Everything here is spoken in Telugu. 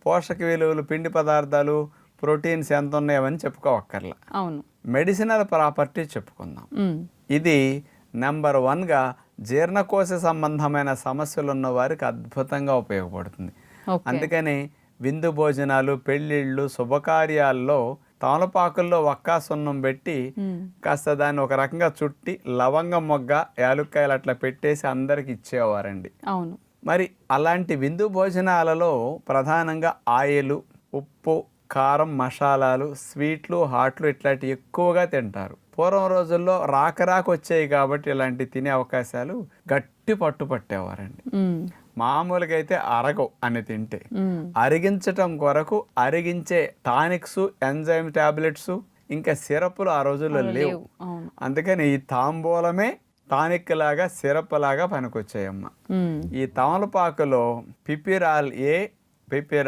పోషక విలువలు, పిండి పదార్థాలు, ప్రోటీన్స్ ఎంత ఉన్నాయని చెప్పుకోవక్కర్లా. అవును. మెడిసినల్ ప్రాపర్టీ చెప్పుకుందాం. ఇది నెంబర్ 1గా జీర్ణకోశ సంబంధమైన సమస్యలు ఉన్న వారికి అద్భుతంగా ఉపయోగపడుతుంది. అందుకని విందు భోజనాలు, పెళ్ళిళ్ళు, శుభకార్యాల్లో తమలపాకుల్లో వక్కా సున్నం పెట్టి కాస్త దాన్ని ఒక రకంగా చుట్టి లవంగం మొగ్గ, యాలుక్కాయలు అట్లా పెట్టేసి అందరికి ఇచ్చేవారండి. అవును. మరి అలాంటి విందు భోజనాలలో ప్రధానంగా ఆయిల్, ఉప్పు, కారం, మసాలాలు, స్వీట్లు, హాట్లు ఇట్లాంటివి ఎక్కువగా తింటారు. పూర్వం రోజుల్లో రాక వచ్చాయి కాబట్టి ఇలాంటి తినే అవకాశాలు గట్టి పట్టు పట్టేవారండి. మామూలుగా అయితే అరగవు అని తింటే. అరిగించటం కొరకు అరిగించే టానిక్స్, ఎంజైమ్ టాబ్లెట్స్, ఇంకా సిరప్లు ఆ రోజుల్లో లేవు. అందుకని ఈ తాంబూలమే టానిక్ లాగా, సిరప్ లాగా పనికొచ్చాయమ్మ. ఈ తమలపాకులో పిపిరాల్ ఏ, పిపిరాల్